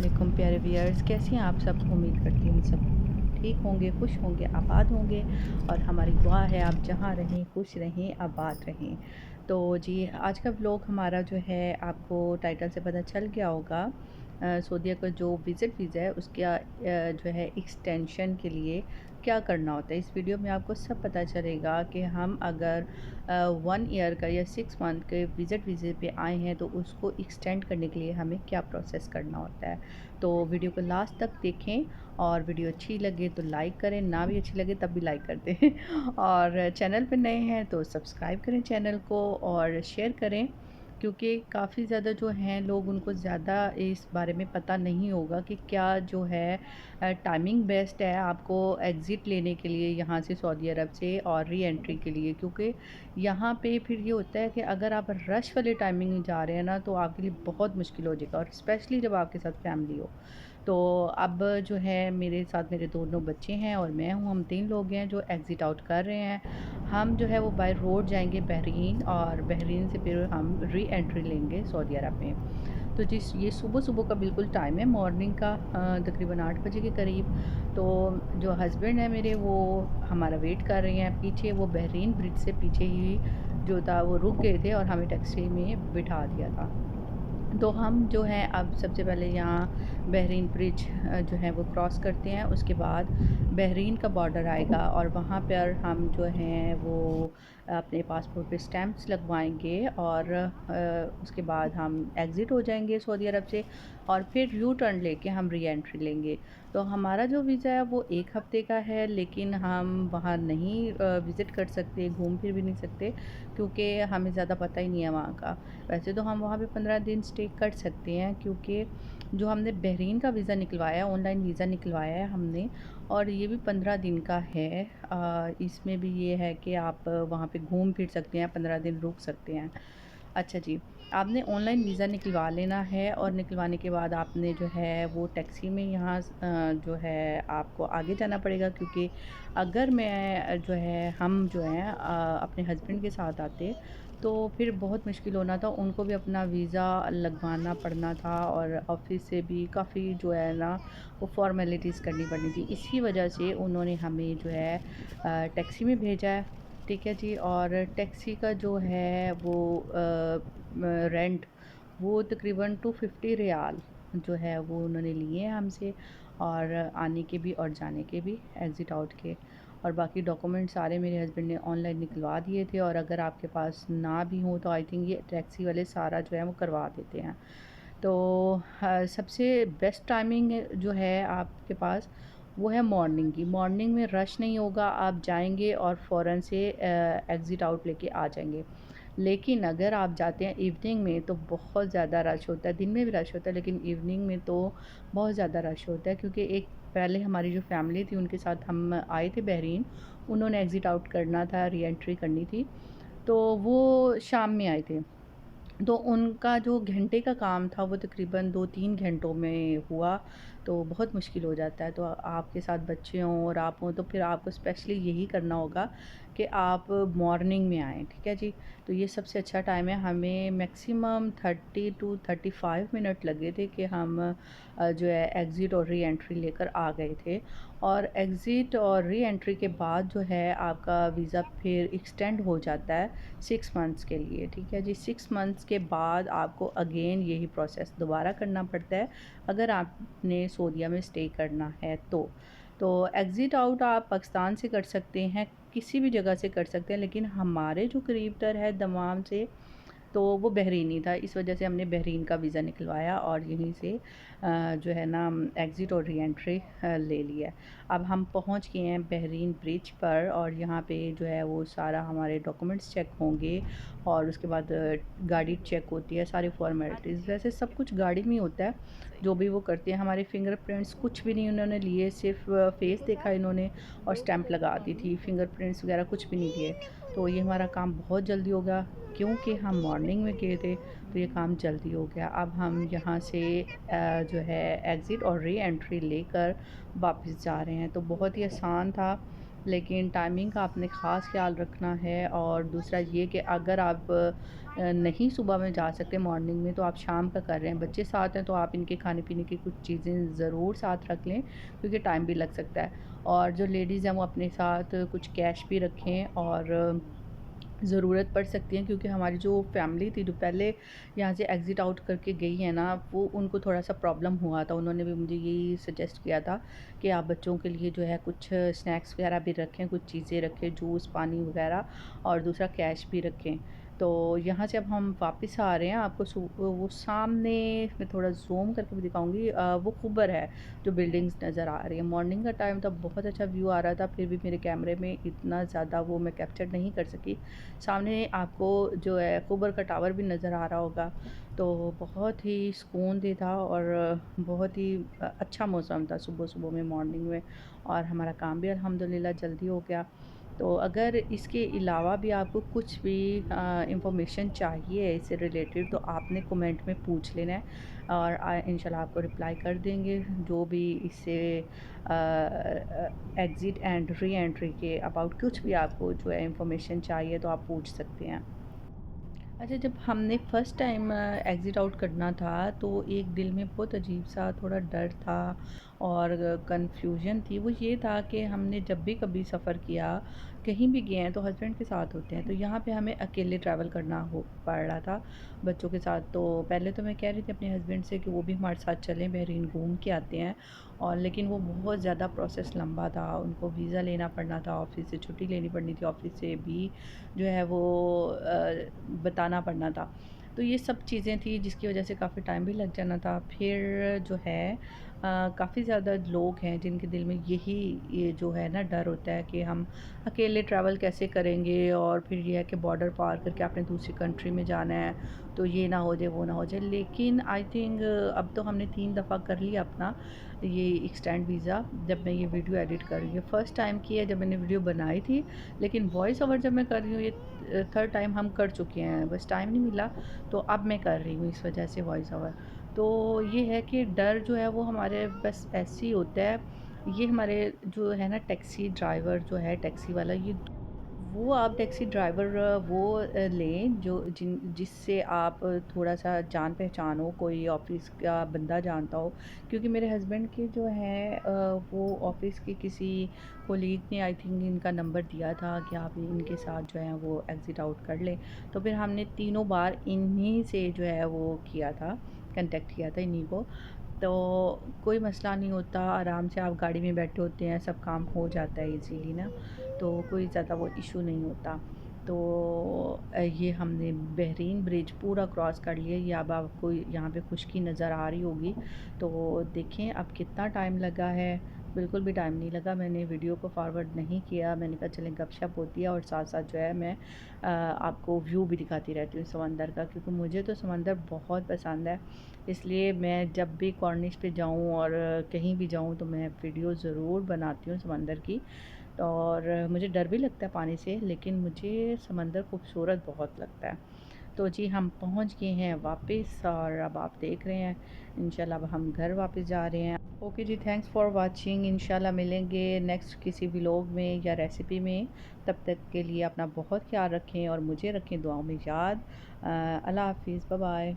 वालेकुम प्यारे व्यूअर्स, कैसे हैं आप सब। उम्मीद करती हूँ सब ठीक होंगे, खुश होंगे, आबाद होंगे। और हमारी दुआ है आप जहाँ रहें खुश रहें, आबाद रहें। तो जी, आज का व्लॉग हमारा जो है, आपको टाइटल से पता चल गया होगा। सऊदीया का जो विज़िट वीज़ा है उसका जो है एक्सटेंशन के लिए क्या करना होता है। इस वीडियो में आपको सब पता चलेगा कि हम अगर 1 ईयर का या 6 मंथ के विज़िट वीज़े पे आए हैं तो उसको एक्सटेंड करने के लिए हमें क्या प्रोसेस करना होता है। तो वीडियो को लास्ट तक देखें, और वीडियो अच्छी लगे तो लाइक करें, ना भी अच्छी लगे तब भी लाइक कर दें और चैनल पे नए हैं तो सब्सक्राइब करें चैनल को और शेयर करें, क्योंकि काफ़ी ज़्यादा जो हैं लोग, उनको ज़्यादा इस बारे में पता नहीं होगा कि क्या जो है टाइमिंग बेस्ट है आपको एग्ज़िट लेने के लिए यहाँ से सऊदी अरब से और री एंट्री के लिए। क्योंकि यहाँ पे फिर ये होता है कि अगर आप रश वाले टाइमिंग में जा रहे हैं ना, तो आपके लिए बहुत मुश्किल हो जाएगा, और स्पेशली जब आपके साथ फैमिली हो। तो अब जो है मेरे साथ मेरे दोनों बच्चे हैं और मैं हूँ, हम 3 लोग हैं जो एग्ज़िट आउट कर रहे हैं। हम जो है वो बाय रोड जाएँगे बहरीन, और बहरीन से फिर हम री एंट्री लेंगे सऊदी अरब में। तो जिस ये सुबह-सुबह का बिल्कुल टाइम है, मॉर्निंग का तकरीबन 8 बजे के करीब। तो जो हस्बैंड है मेरे, वो हमारा वेट कर रहे हैं पीछे, वो बहरीन ब्रिज से पीछे ही जो था वो रुक गए थे और हमें टैक्सी में बिठा दिया था। तो हम जो है अब सबसे पहले यहाँ बहरीन ब्रिज जो है वो क्रॉस करते हैं। उसके बाद बहरीन का बॉर्डर आएगा और वहाँ पर हम जो हैं वो अपने पासपोर्ट पे स्टैंप्स लगवाएंगे, और उसके बाद हम एग्ज़िट हो जाएंगे सऊदी अरब से, और फिर यू टर्न लेके हम री एंट्री लेंगे। तो हमारा जो वीज़ा है वो 1 हफ़्ते का है, लेकिन हम वहाँ नहीं विज़िट कर सकते, घूम फिर भी नहीं सकते, क्योंकि हमें ज़्यादा पता ही नहीं है वहाँ का। वैसे तो हम वहाँ पे 15 दिन स्टे कर सकते हैं, क्योंकि जो हमने बहरीन का वीज़ा निकलवाया है, ऑनलाइन वीज़ा निकलवाया है हमने, और ये भी 15 दिन का है। इसमें भी ये है कि आप वहाँ पे घूम फिर सकते हैं, 15 दिन रुक सकते हैं। अच्छा जी, आपने ऑनलाइन वीज़ा निकलवा लेना है, और निकलवाने के बाद आपने जो है वो टैक्सी में यहाँ जो है आपको आगे जाना पड़ेगा, क्योंकि अगर मैं जो है हम जो हैं अपने हस्बैंड के साथ आते तो फिर बहुत मुश्किल होना था, उनको भी अपना वीज़ा लगवाना पड़ना था, और ऑफ़िस से भी काफ़ी जो है ना वो फ़ॉर्मेलिटीज़ करनी पड़नी थी। इसी वजह से उन्होंने हमें जो है टैक्सी में भेजा है। ठीक है जी, और टैक्सी का जो है वो रेंट वो तकरीबन 250 रियाल जो है वो उन्होंने लिए हैं हमसे, और आने के भी और जाने के भी, एग्ज़िट आउट के। और बाकी डॉक्यूमेंट सारे मेरे हस्बैंड ने ऑनलाइन निकलवा दिए थे, और अगर आपके पास ना भी हो तो आई थिंक ये टैक्सी वाले सारा जो है वो करवा देते हैं। तो सबसे बेस्ट टाइमिंग जो है आपके पास, वो है मॉर्निंग की। मॉर्निंग में रश नहीं होगा, आप जाएँगे और फ़ौरन से एग्ज़िट आउट लेके आ जाएँगे। लेकिन अगर आप जाते हैं इवनिंग में तो बहुत ज़्यादा रश होता है, दिन में भी रश होता है लेकिन इवनिंग में तो बहुत ज़्यादा रश होता है, क्योंकि एक पहले हमारी जो फैमिली थी उनके साथ हम आए थे बहरीन, उन्होंने एग्ज़िट आउट करना था, री एंट्री करनी थी, तो वो शाम में आए थे। तो उनका जो घंटे का काम था वो तकरीबन 2-3 घंटों में हुआ, तो बहुत मुश्किल हो जाता है। तो आपके साथ बच्चे हों और आप हों तो फिर आपको स्पेशली यही करना होगा कि आप मॉर्निंग में आएँ, ठीक है जी? तो ये सबसे अच्छा टाइम है, हमें मैक्सिमम 30 टू 35 मिनट लगे थे कि हम जो है एग्ज़िट और री एंट्री लेकर आ गए थे। और एग्ज़िट और री एंट्री के बाद जो है आपका वीज़ा फिर एक्सटेंड हो जाता है 6 मंथ्स के लिए, ठीक है जी। 6 मंथ्स के बाद आपको अगेन यही प्रोसेस दोबारा करना पड़ता है, अगर आपने सऊदीया में स्टे करना है तो। तो एग्ज़िट आउट आप पाकिस्तान से कर सकते हैं, किसी भी जगह से कर सकते हैं, लेकिन हमारे जो करीब तर है दमाम से, तो वो बहरीन था, इस वजह से हमने बहरीन का वीज़ा निकलवाया और यहीं से जो है ना एग्ज़िट और री एंट्री ले लिया। अब हम पहुंच गए हैं बहरीन ब्रिज पर, और यहाँ पे जो है वो सारा हमारे डॉक्यूमेंट्स चेक होंगे, और उसके बाद गाड़ी चेक होती है, सारी फॉर्मेलिटीज़ वैसे सब कुछ गाड़ी में ही होता है, जो भी वो करते हैं। हमारे फिंगरप्रिंट्स कुछ भी नहीं उन्होंने लिए, सिर्फ फेस देखा इन्होंने और स्टैंप लगा दी थी, फिंगरप्रिंट्स वगैरह कुछ भी नहीं दिए। तो ये हमारा काम बहुत जल्दी हो गया, क्योंकि हम मॉर्निंग में गए थे, तो ये काम जल्दी हो गया। अब हम यहाँ से जो है एग्ज़िट और री एंट्री लेकर वापस जा रहे हैं, तो बहुत ही आसान था। लेकिन टाइमिंग का आपने ख़ास ख्याल रखना है। और दूसरा ये कि अगर आप नहीं सुबह में जा सकते मॉर्निंग में, तो आप शाम का कर रहे हैं, बच्चे साथ हैं, तो आप इनके खाने-पीने की कुछ चीज़ें ज़रूर साथ रख लें, क्योंकि टाइम भी लग सकता है। और जो लेडीज़ हैं वो अपने साथ कुछ कैश भी रखें, और ज़रूरत पड़ सकती है, क्योंकि हमारी जो फैमिली थी जो पहले यहाँ से एग्ज़िट आउट करके गई है ना, वो उनको थोड़ा-सा प्रॉब्लम हुआ था। उन्होंने भी मुझे यही सजेस्ट किया था कि आप बच्चों के लिए जो है कुछ स्नैक्स वग़ैरह भी रखें, कुछ चीज़ें रखें, जूस, पानी वग़ैरह, और दूसरा कैश भी रखें। तो यहाँ से अब हम वापस आ रहे हैं, आपको वो सामने मैं थोड़ा ज़ूम करके भी दिखाऊँगी, वो कुबर है, जो बिल्डिंग्स नज़र आ रही है। मॉर्निंग का टाइम था, बहुत अच्छा व्यू आ रहा था, फिर भी मेरे कैमरे में इतना ज़्यादा वो मैं कैप्चर नहीं कर सकी। सामने आपको जो है कुबर का टावर भी नज़र आ रहा होगा। तो बहुत ही सुकून था, और बहुत ही अच्छा मौसम था सुबह-सुबह में, मॉर्निंग में, और हमारा काम भी अल्हम्दुलिल्लाह जल्दी हो गया। तो अगर इसके अलावा भी आपको कुछ भी इंफॉर्मेशन चाहिए इससे रिलेटेड, तो आपने कमेंट में पूछ लेना है, और इंशाल्लाह आपको रिप्लाई कर देंगे, जो भी इससे एग्ज़िट एंड री एंट्री के अबाउट कुछ भी आपको जो है इंफॉर्मेशन चाहिए, तो आप पूछ सकते हैं। अच्छा, जब हमने फ़र्स्ट टाइम एग्ज़िट आउट करना था, तो एक दिल में बहुत अजीब-सा थोड़ा डर था, और कन्फ्यूज़न थी। वो ये था कि हमने जब भी कभी सफ़र किया, कहीं भी गए हैं, तो हस्बैंड के साथ होते हैं। तो यहाँ पे हमें अकेले ट्रैवल करना हो पड़ रहा था बच्चों के साथ। तो पहले तो मैं कह रही थी अपने हस्बैंड से कि वो भी हमारे साथ चलें, बहरीन घूम के आते हैं। और लेकिन वो बहुत ज़्यादा प्रोसेस लंबा था, उनको वीज़ा लेना पड़ना था, ऑफ़िस से छुट्टी लेनी पड़नी थी, ऑफ़िस से भी जो है वो बताना पड़ना था। तो ये सब चीज़ें थी जिसकी वज़ह से काफ़ी टाइम भी लग जाना था। फिर जो है काफ़ी ज़्यादा लोग हैं जिनके दिल में ये जो है ना डर होता है कि हम अकेले ट्रैवल कैसे करेंगे, और फिर ये है कि बॉर्डर पार करके आपने दूसरी कंट्री में जाना है, तो ये ना हो जाए, वो ना हो जाए। लेकिन आई थिंक अब तो हमने 3 दफ़ा कर लिया अपना ये एक्सटेंड वीज़ा, जब मैं ये वीडियो एडिट कर रही हूँ। फर्स्ट टाइम की है जब मैंने वीडियो बनाई थी, लेकिन वॉइस ओवर जब मैं कर रही हूँ, ये थर्ड टाइम हम कर चुके हैं, बस टाइम नहीं मिला, तो अब मैं कर रही हूँ इस वजह से वॉइस ओवर। तो ये है कि डर जो है वो हमारे बस ऐसे ही होता है। ये हमारे जो है ना टैक्सी ड्राइवर जो है, टैक्सी वाला, ये वो आप टैक्सी ड्राइवर लें जो जिससे आप थोड़ा-सा जान-पहचान हो, कोई ऑफ़िस का बंदा जानता हो। क्योंकि मेरे हस्बैंड के जो हैं वो ऑफ़िस के किसी कोलीग ने आई थिंक इनका नंबर दिया था कि आप इनके साथ जो है वो एग्ज़िट आउट कर लें। तो फिर हमने तीनों बार इन्हीं से जो है वो किया था, कॉन्टैक्ट किया था इन्हीं को। तो कोई मसला नहीं होता, आराम से आप गाड़ी में बैठे होते हैं, सब काम हो जाता है इज़ीली ना, तो कोई ज़्यादा वो इशू नहीं होता। तो ये हमने बहरीन ब्रिज पूरा क्रॉस कर लिया, ये अब आपको यहाँ पे खुशकी नज़र आ रही होगी। तो देखें अब कितना टाइम लगा है, बिल्कुल भी टाइम नहीं लगा। मैंने वीडियो को फॉरवर्ड नहीं किया, मैंने कहा चलें गपशप होती है, और साथ-साथ जो है मैं आपको व्यू भी दिखाती रहती हूँ समंदर का, क्योंकि मुझे तो समंदर बहुत पसंद है। इसलिए मैं जब भी कॉर्निश पे जाऊँ और कहीं भी जाऊँ, तो मैं वीडियो ज़रूर बनाती हूँ समंदर की। और मुझे डर भी लगता है पानी से, लेकिन मुझे समंदर खूबसूरत बहुत लगता है। तो जी हम पहुँच गए हैं वापस, और अब आप देख रहे हैं इंशाल्लाह अब हम घर वापस जा रहे हैं। ओके जी, थैंक्स फॉर वाचिंग। इंशाल्लाह मिलेंगे नेक्स्ट किसी व्लॉग में या रेसिपी में। तब तक के लिए अपना बहुत ख्याल रखें, और मुझे रखें दुआओं में याद। अल्लाह हाफ़िज़, बाय बाय।